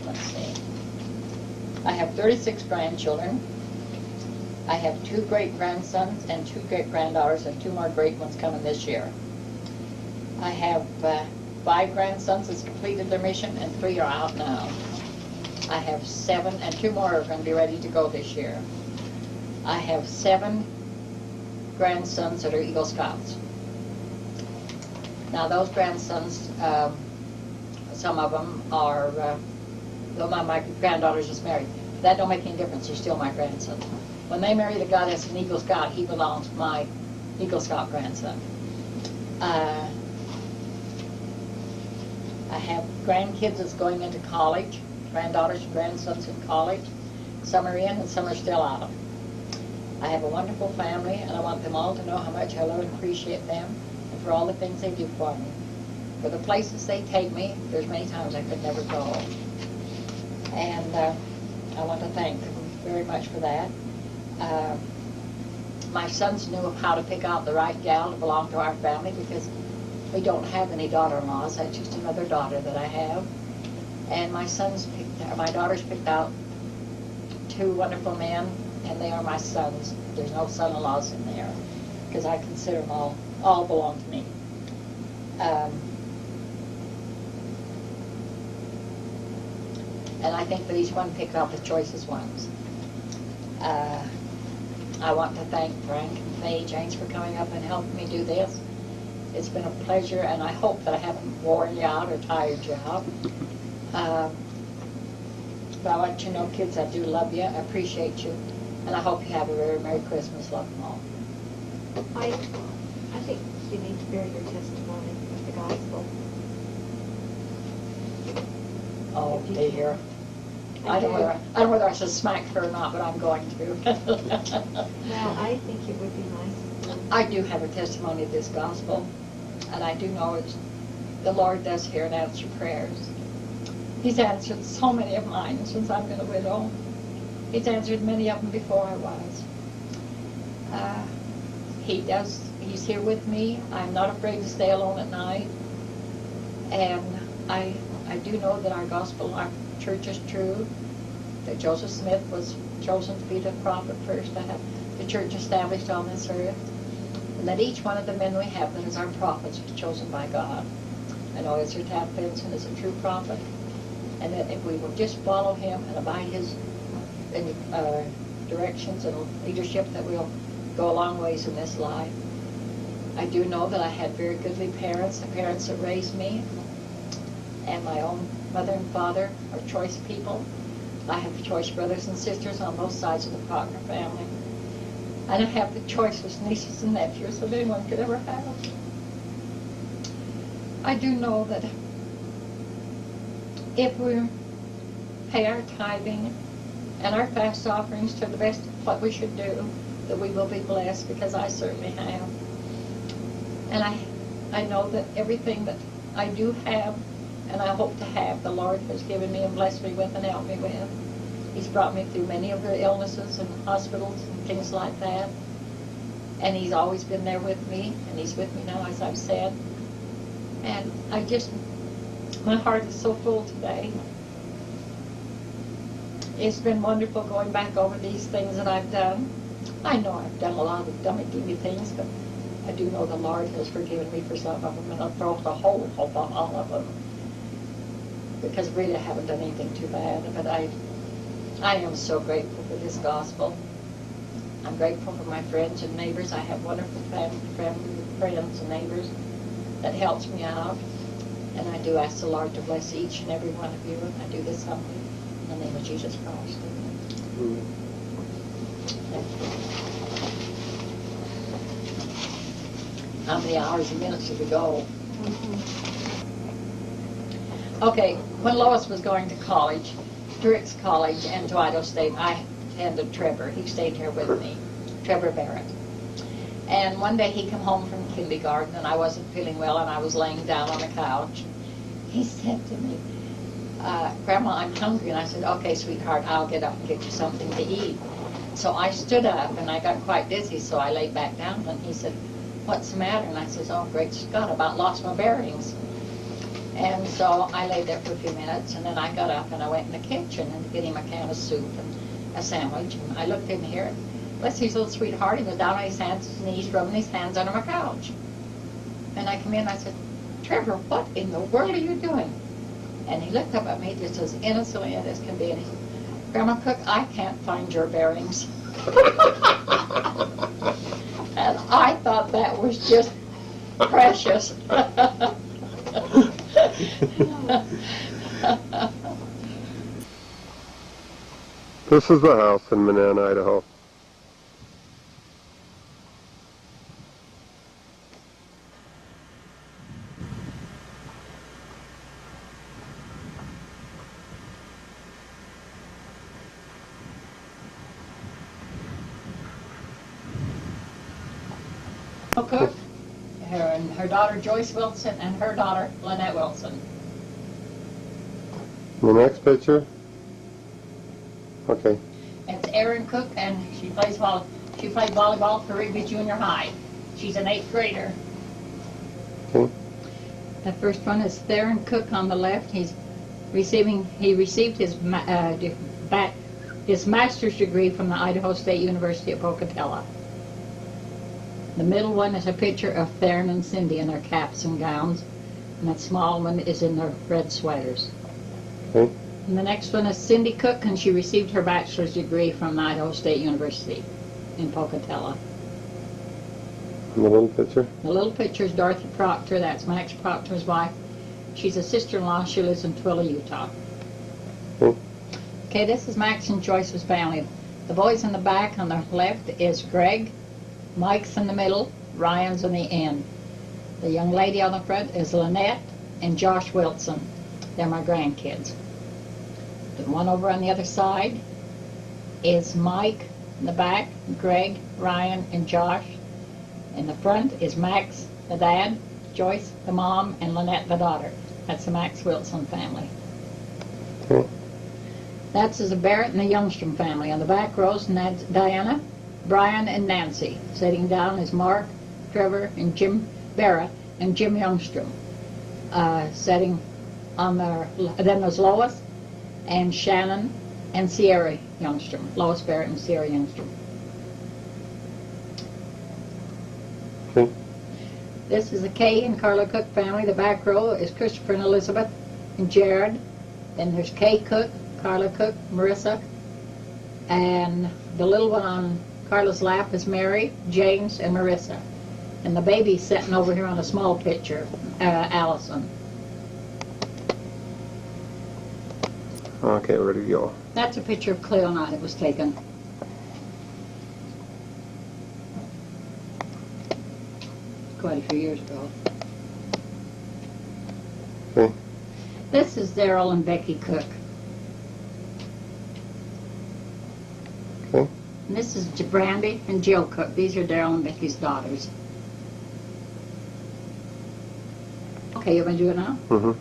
Let's see. I have 36 grandchildren. I have 2 great-grandsons and 2 great-granddaughters and 2 more great ones coming this year. I have 5 grandsons that's completed their mission and 3 are out now. I have 7, and 2 more are going to be ready to go this year. I have 7 grandsons that are Eagle Scouts. Now those grandsons, some of them are, though my granddaughter's just married, that don't make any difference, they're still my grandson. When they marry the guy that's an Eagle Scout, he belongs to my Eagle Scout grandson. I have grandkids that's going into college, granddaughters and grandsons in college. Some are in and some are still out. I have a wonderful family, and I want them all to know how much I love and appreciate them and for all the things they do for me. For the places they take me, there's many times I could never go. And I want to thank them very much for that. My sons knew how to pick out the right gal to belong to our family because we don't have any daughter-in-laws. That's just another daughter that I have. And my daughters picked out 2 wonderful men, and they are my sons. There's no son-in-laws in there because I consider them all belong to me. And I think that each one picked out the choicest ones. I want to thank Frank and Faye, Jaynes, for coming up and helping me do this. It's been a pleasure, and I hope that I haven't worn you out or tired you out. But I want you to know, kids, I do love you, I appreciate you, and I hope you have a very Merry Christmas. Love them all. I think you need to bear your testimony with the gospel. Oh, dear. I don't know whether I should smack her or not, but I'm going to. Well, I think it would be nice. I do have a testimony of this gospel, and I do know the Lord does hear and answer prayers. He's answered so many of mine since I've been a widow. He's answered many of them before I was. He's here with me. I'm not afraid to stay alone at night. And I do know that our gospel, our church is true, that Joseph Smith was chosen to be the prophet first to have the church established on this earth, and that each one of the men we have that is our prophets was chosen by God. I know Ezra Taft Benson is a true prophet, and that if we will just follow him and abide his directions and leadership, that we'll go a long ways in this life. I do know that I had very goodly parents, the parents that raised me, and my own mother and father are choice people. I have choice brothers and sisters on both sides of the Proctor family. And I have the choicest nieces and nephews that anyone could ever have. I do know that if we pay our tithing and our fast offerings to the best of what we should do, that we will be blessed, because I certainly have. And I know that everything that I do have and I hope to have, the Lord has given me and blessed me with and helped me with. He's brought me through many of the illnesses and hospitals and things like that. And he's always been there with me, and he's with me now, as I've said. And my heart is so full today. It's been wonderful going back over these things that I've done. I know I've done a lot of dummy things, but I do know the Lord has forgiven me for some of them, and I've thrown the whole hope on all of them. Because really I haven't done anything too bad, but I am so grateful for this gospel. I'm grateful for my friends and neighbors. I have wonderful family, friends and neighbors that helps me out. And I do ask the Lord to bless each and every one of you, and I do this humbly in the name of Jesus Christ. Amen. Thank you. How many hours and minutes did we go? Okay, when Lois was going to college, Druitt's College and to Idaho State, I attended Trevor. He stayed here with me, Trevor Barrett. And one day he came home from kindergarten, and I wasn't feeling well, and I was laying down on the couch. He said to me, Grandma, I'm hungry. And I said, okay, sweetheart, I'll get up and get you something to eat. So I stood up, and I got quite dizzy, so I laid back down, and he said, what's the matter? And I says, oh, great Scott, I about lost my bearings. And so I laid there for a few minutes, and then I got up and I went in the kitchen and to get him a can of soup and a sandwich. And I looked in here, and bless his little sweetheart, he was down on his hands and knees, rubbing his hands under my couch. And I come in and I said, Trevor, what in the world are you doing? And he looked up at me just as innocently as can be, and he said, Grandma Cook, I can't find your bearings. And I thought that was just precious. This is the house in Manan, Idaho. Cook, her daughter Joyce Wilson, and her daughter Lynette Wilson. The next picture. Okay. It's Erin Cook, and she played volleyball for Rigby Junior High. She's an 8th grader. Okay. The first one is Theron Cook on the left. He received his master's degree from the Idaho State University at Pocatello. The middle one is a picture of Theron and Cindy in their caps and gowns, and that small one is in their red sweaters. Okay. And the next one is Cindy Cook, and she received her bachelor's degree from the Idaho State University in Pocatello. And the little picture. The little picture is Dorothy Proctor. That's Max Proctor's wife. She's a sister-in-law. She lives in Twilla, Utah. Okay. Okay, this is Max and Joyce's family. The boys in the back on the left is Greg. Mike's in the middle, Ryan's in the end. The young lady on the front is Lynette and Josh Wilson. They're my grandkids. The one over on the other side is Mike in the back, Greg, Ryan, and Josh. In the front is Max, the dad, Joyce, the mom, and Lynette, the daughter. That's the Max Wilson family. Okay. That's the Barrett and the Youngstrom family. On the back rows, Diana, Brian, and Nancy. Sitting down is Mark, Trevor, and Jim Barrett, and Jim Youngstrom. Sitting on then there's Lois, and Shannon, and Sierra Youngstrom. Lois Barrett and Sierra Youngstrom. Okay. This is the Kay and Carla Cook family. The back row is Christopher and Elizabeth and Jared. Then there's Kay Cook, Carla Cook, Marissa, and the little one on Carla's lap is Mary, Jaynes, and Marissa. And the baby's sitting over here on a small picture, Allison. Okay, ready to go. That's a picture of Cleo and I that was taken. Quite a few years ago. Okay. This is Daryl and Becky Cook. Okay. And this is Brandy and Jill Cook. These are Daryl and Becky's daughters. Okay, you want to do it now? Mm-hmm.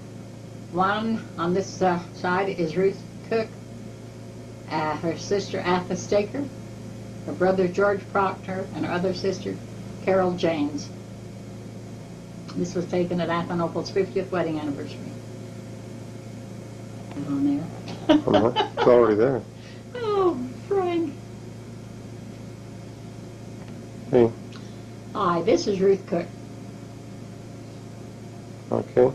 One on this side is Ruth Cook, her sister Atha Staker, her brother George Proctor, and her other sister Carol Jaynes. This was taken at Atha Opal's 50th wedding anniversary. Is it on there? It's already there. Oh, Frank. Hey. Hi, this is Ruth Cook. Okay.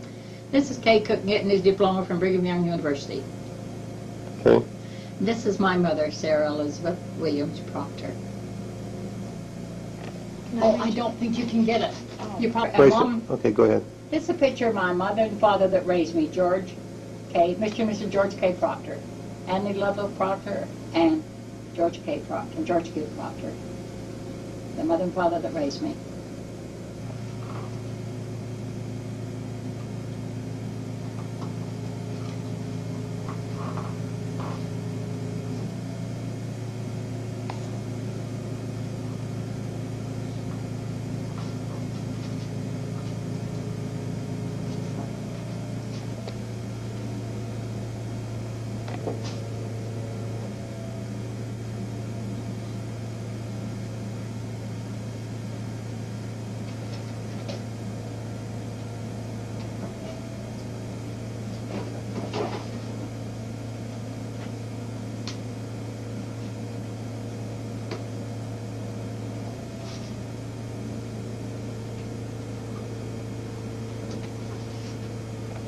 This is Kay Cook getting his diploma from Brigham Young University. Okay. This is my mother, Sarah Elizabeth Williams Proctor. Oh, I don't think you can get it. You probably, Wait, Mom, okay, go ahead. this is a picture of my mother and father that raised me, George K. Mr. and Mrs. George K. Proctor, Annie Ludlow Proctor, and George K. Proctor, and George Q. Proctor. The mother and father that raised me.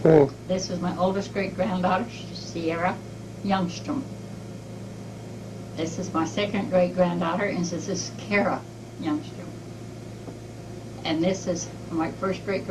Okay. This is my oldest great-granddaughter, Sierra Youngstrom. This is my second great-granddaughter, and this is Kara Youngstrom. And this is my first great